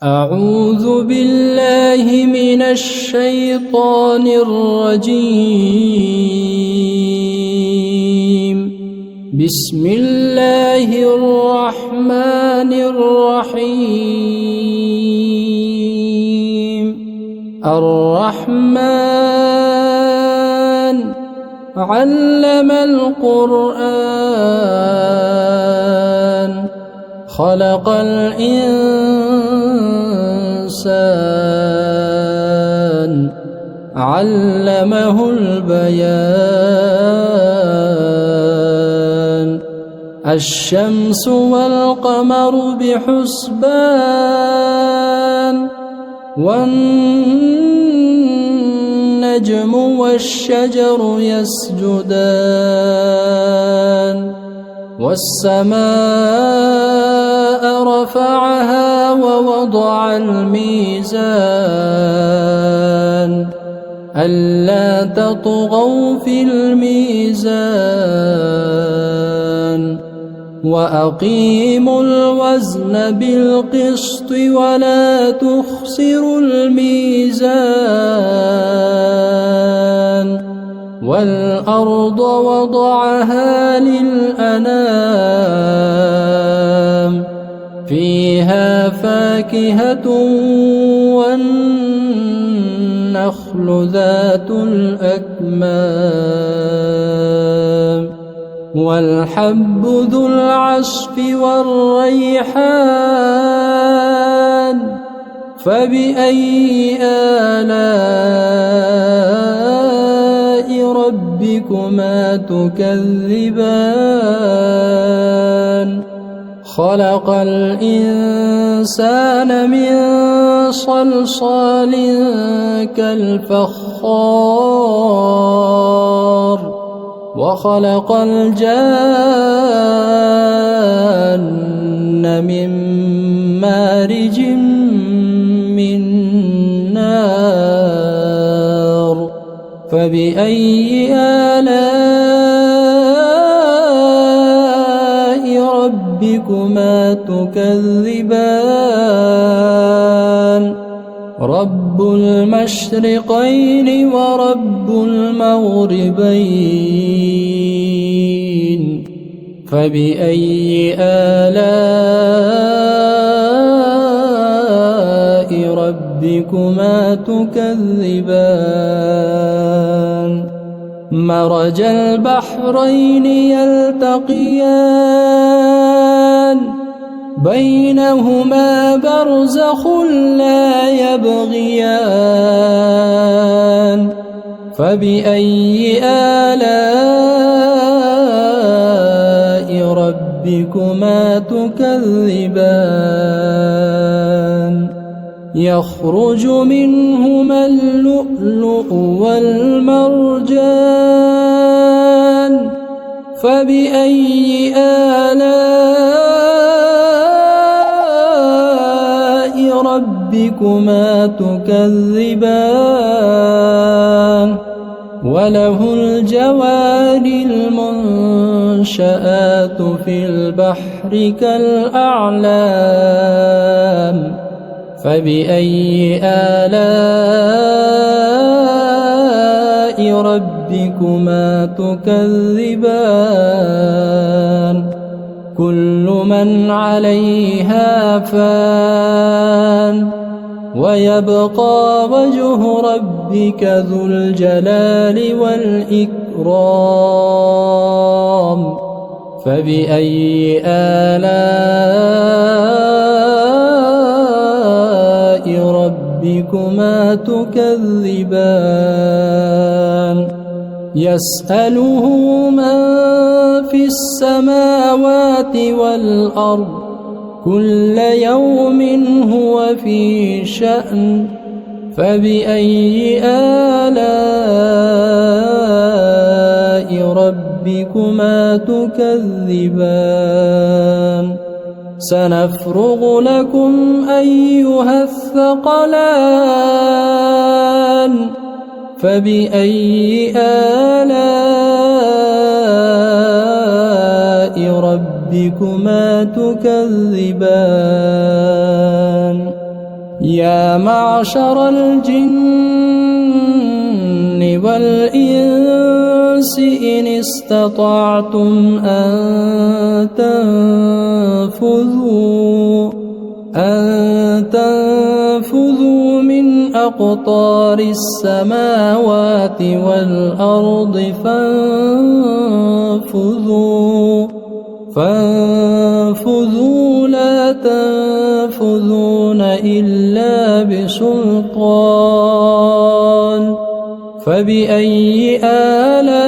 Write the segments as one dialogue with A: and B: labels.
A: أعوذ بالله من الشيطان الرجيم. بسم الله الرحمن الرحيم. الرحمن علم القرآن خلق الإنسان علمه البيان. الشمس والقمر بحسبان والنجم والشجر يسجدان والسماء رفعها ووضع الميزان ألا تطغوا في الميزان وأقيموا الوزن بالقسط ولا تخسروا الميزان والأرض وضعها للأنام فيها فاكهة والنخل ذات الأكمام والحب ذو العصف والريحان فبأي آلاء ربكما تكذبان. خلق الإنسان من صلصال كالفخار وخلق الجان من مارج من نار فبأي آلاء ربكما تكذبان. رب المشرقين ورب المغربين فبأي آلاء ربكما تكذبان. مرج البحرين يلتقيان بينهما برزخ لا يبغيان فبأي آلاء ربكما تكذبان. يخرج منهما اللؤلؤ والمرجان فبأي آلاء ربكما تكذبان. وله الجوار المنشآت في البحر كالأعلام فبأي آلاء ربكما تكذبان. كل من عليها فان ويبقى وجه ربك ذو الجلال والإكرام فبأي آلاء ربكما تكذبان. يسأله من في السماوات والأرض كل يوم هو في شأن فبأي آلاء ربكما تكذبان. سنفرغ لكم أيها الثقلان فبأي آلاء ربكما تكذبان. يا معشر الجن والإنس إن استطعتم أن تنفذوا من أقطار السماوات والأرض فانفذوا لا تنفذون إلا بسلطان فبأي آلاء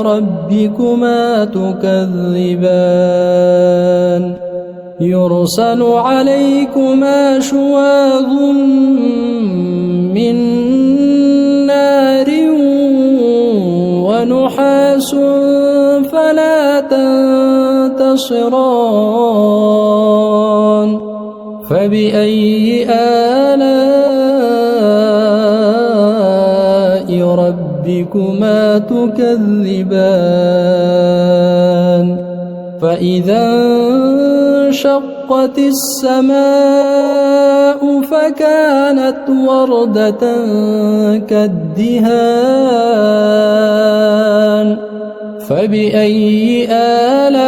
A: ربكما تكذبان يرسل عليكما شواظ من نار ونحاس فلا تنتصران فبأي آلاء ربكما تكذبان فإذا انشقت السماء فكانت وردة كالدهان فبأي آلاء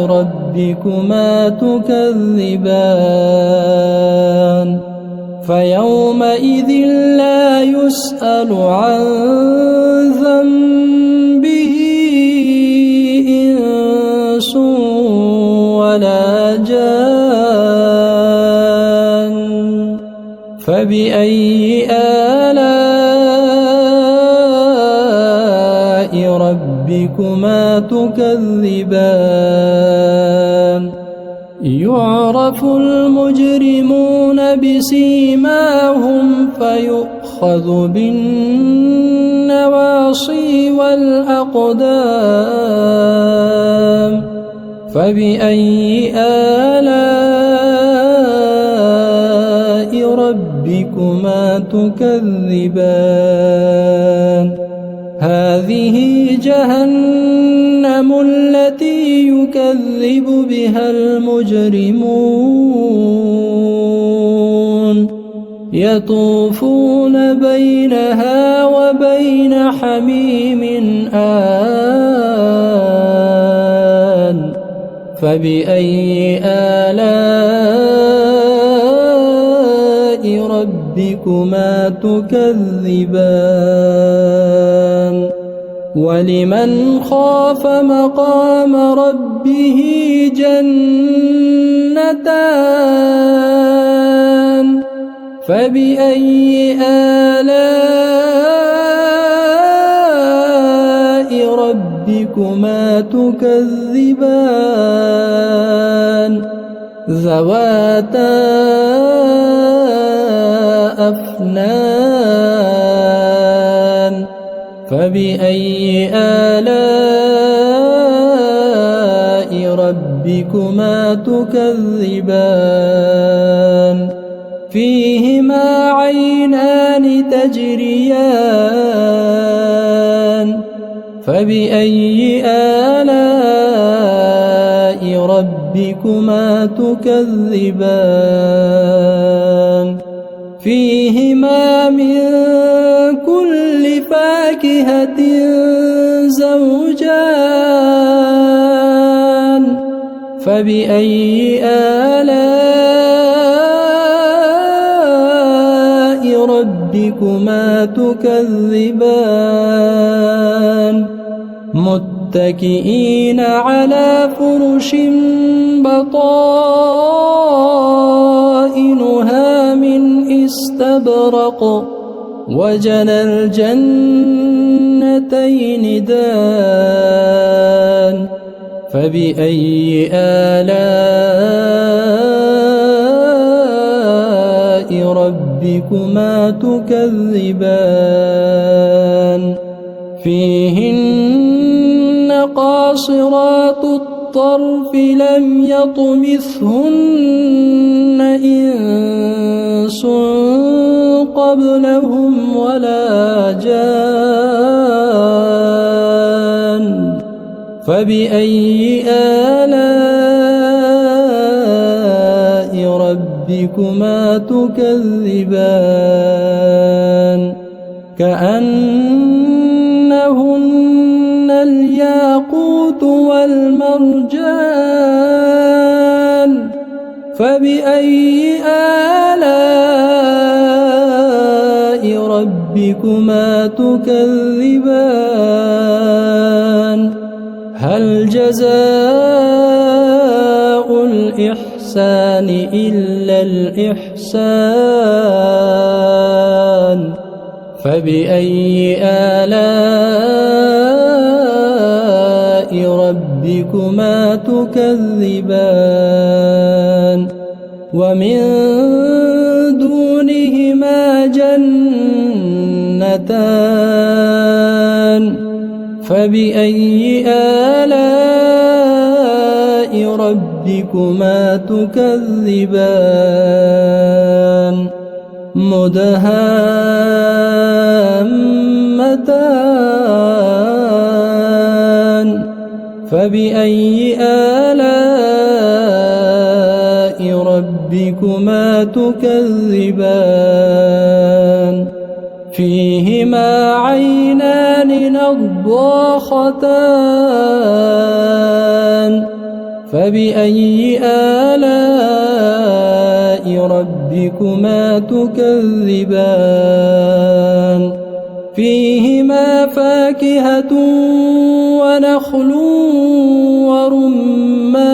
A: ربكما تكذبان فيومئذ لا يسأل عن ذنبه إنس ولا جان فبأي آلاء ربكما تكذبان يعرف المجرمون بسيماهم فيؤخذ بالنواصي والأقدام فبأي آلاء ربكما تكذبان هذه جهنم التي يكذب بها المجرمون يطوفون بينها وبين حميم آن فبأي آلاء ربكما تكذبان ولمن خاف مقام ربه جنتان فبأي آلاء ربكما تكذبان ذواتا أفنان فبأي آلاء ربكما تكذبان فيهما عينان تجريان فبأي آلاء ربكما تكذبان فيهما من كل فاكهة زوجان فبأي آلاء ربكما تكذبان متكئين على فرش بطائنها من استبرق وجنى الجنتين دان فبأي آلاء ربكما تكذبان فيهن قاصرات الطرف لم يطمثهن إنس قبلهم ولا جان فبأي آلاء ربكما تكذبان كأنهن الياقوت والمرجان فبأي آلاء ربكما تكذبان هل جزاء الإحسان إلا الإحسان فبأي آلاء ربكما تكذبان ومن دونهما جنتان فبأي آلاء ربكما تكذبان مدهامتان فبأي آلاء ربكما تكذبان فيهما عينان نضاختان فبأي آلاء ربكما تكذبان فيهما فاكهة ونخل ورمان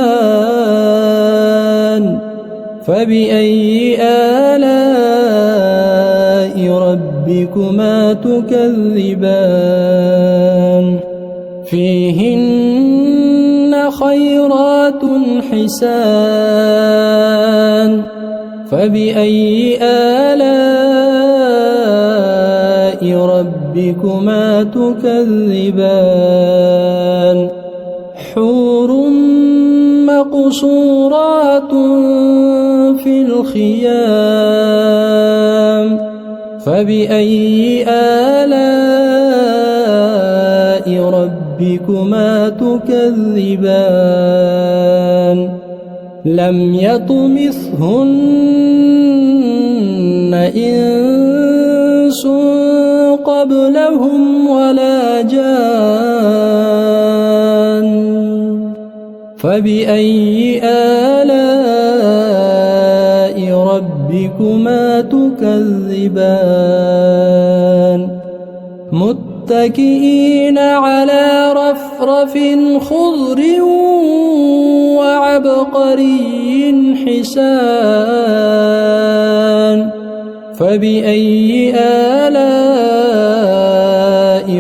A: فبأي آلاء ربكما تكذبان فيهن خيرات حسان فبأي آلاء ربكما تكذبان حور مقصورات في الخيام فبأي آلاء ربكما تكذبان لم يطمثهن إنس قبلهم ولا جان فبأي آلاء ربكما تكذبان متكئين على رفرف خضر وعبقري حسان فبأي آلاء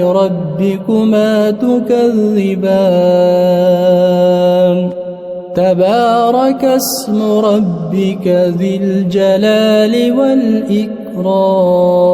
A: ربكما تكذبان تبارك اسم ربك ذي الجلال والإكرام